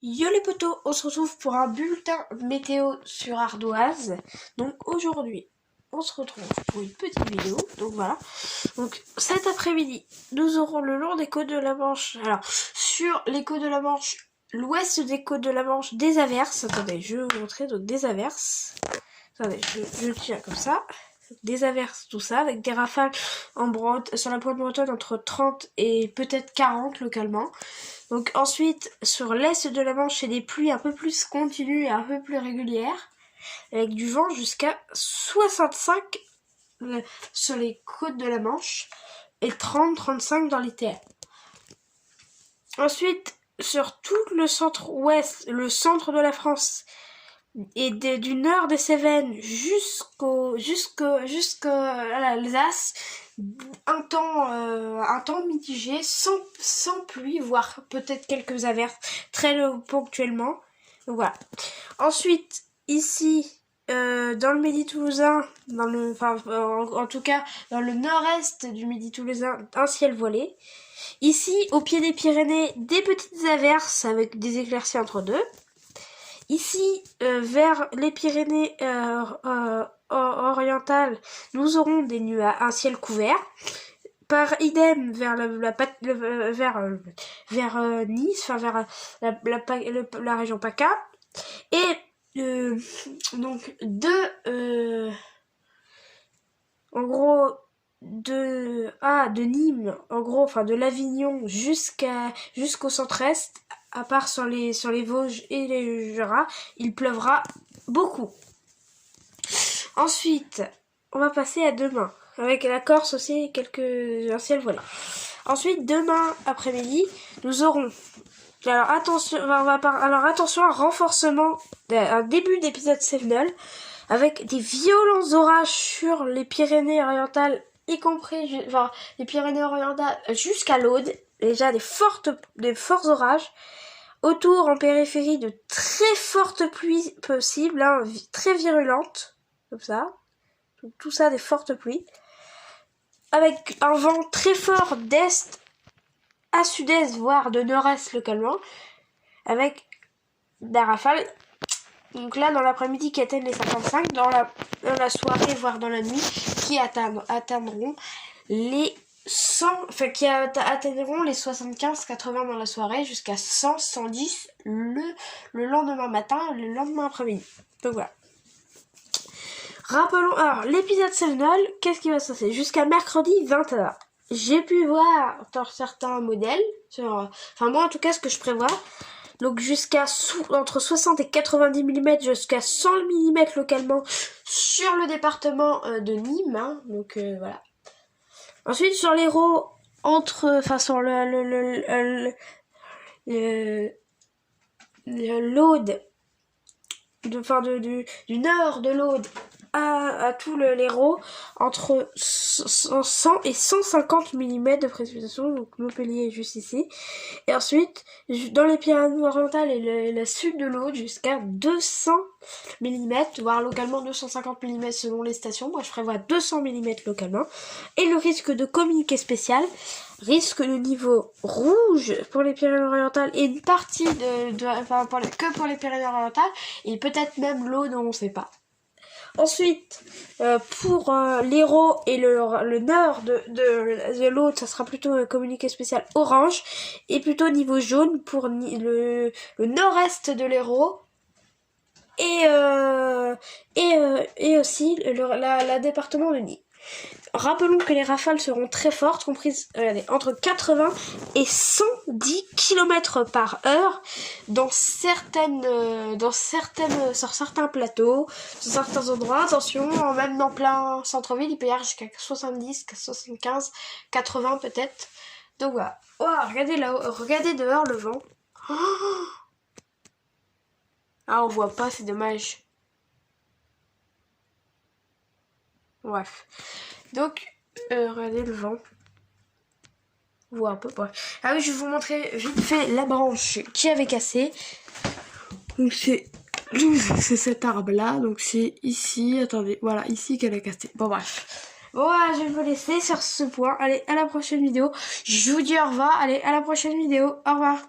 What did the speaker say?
Yo les potos, on se retrouve pour un bulletin météo sur Ardoise. Donc aujourd'hui, on se retrouve pour une petite vidéo. Donc voilà. Donc cet après-midi, nous aurons le long des côtes de la Manche. Alors sur les côtes de la Manche, l'ouest des côtes de la Manche, des averses. Attendez, je vais vous montrer donc des averses. Attendez, je tiens comme ça. Des averses, tout ça, avec des rafales sur la pointe bretonne entre 30 et peut-être 40 localement. Donc ensuite, sur l'est de la Manche, c'est des pluies un peu plus continues et un peu plus régulières, avec du vent jusqu'à 65 sur les côtes de la Manche et 30-35 dans les terres. Ensuite, sur tout le centre-ouest, le centre de la France, et du nord des Cévennes jusqu'à l'Alsace, un temps mitigé, sans pluie, voire peut-être quelques averses très ponctuellement. Donc voilà. Ensuite, ici, dans le Midi toulousain, en tout cas dans le nord-est du Midi toulousain, un ciel voilé. Ici, au pied des Pyrénées, des petites averses avec des éclaircies entre deux. Ici, vers les Pyrénées orientales, nous aurons des nuages, un ciel couvert. Par idem vers Nice, enfin vers la région PACA. Et donc de Nîmes, en gros, enfin de l'Avignon jusqu'au centre-est, à part sur les Vosges et les Jura, il pleuvra beaucoup. Ensuite, on va passer à demain, avec la Corse aussi, un ciel voilé. Ensuite, demain après-midi, nous aurons, alors attention, un renforcement, un début d'épisode Sevenol, avec des violents orages sur les Pyrénées orientales, y compris les Pyrénées orientales jusqu'à l'Aude. Déjà des forts orages. Autour, en périphérie, de très fortes pluies possibles, très virulentes, comme ça. Donc, tout ça, des fortes pluies. Avec un vent très fort d'est à sud-est, voire de nord-est localement. Avec des rafales. Donc là, dans l'après-midi, qui atteignent les 55, dans la soirée, voire dans la nuit, qui atteindront les 100, enfin qui atteindront les 75-80 dans la soirée, jusqu'à 100-110 le lendemain matin, le lendemain après-midi. Donc voilà. Rappelons, alors, l'épisode Sevenol, qu'est-ce qui va se passer jusqu'à mercredi 20h. J'ai pu voir dans certains modèles, enfin moi en tout cas ce que je prévois, donc entre 60 et 90 mm, jusqu'à 100 mm localement sur le département de Nîmes, donc voilà. Ensuite sur l'Hérault, sur l'Aude, du nord de l'Aude à tout l'Hérault, entre 100 et 150 mm de précipitation, donc Montpellier est juste ici. Et ensuite, dans les Pyrénées-Orientales et la sud de l'Aude, jusqu'à 200 mm, voire localement 250 mm selon les stations. Moi, je prévois 200 mm localement. Et le risque de communiqué spécial, risque de niveau rouge pour les Pyrénées-Orientales et une partie que pour les Pyrénées-Orientales, et peut-être même l'Aude, on ne sait pas. Ensuite, pour l'Hérault et le nord de l'Aude, ça sera plutôt un communiqué spécial orange, et plutôt niveau jaune pour le nord-est de l'Hérault, et aussi la département de Nîmes. Rappelons que les rafales seront très fortes, comprises entre 80 et 110 km par heure sur certains plateaux, sur certains endroits. Attention, même dans plein centre-ville, il peut y avoir jusqu'à 70, 75, 80 peut-être. Donc voilà. Oh, regardez là-haut, regardez dehors le vent. Oh, ah, on voit pas, c'est dommage. Bref. Donc, regardez le vent. On voit un peu, bref. Ah oui, je vais vous montrer vite fait la branche qui avait cassé. Donc c'est cet arbre-là. Donc c'est ici, attendez, voilà, ici qu'elle a cassé. Bon, bref. Bon, voilà, je vais vous laisser sur ce point. Allez, à la prochaine vidéo. Je vous dis au revoir. Allez, à la prochaine vidéo. Au revoir.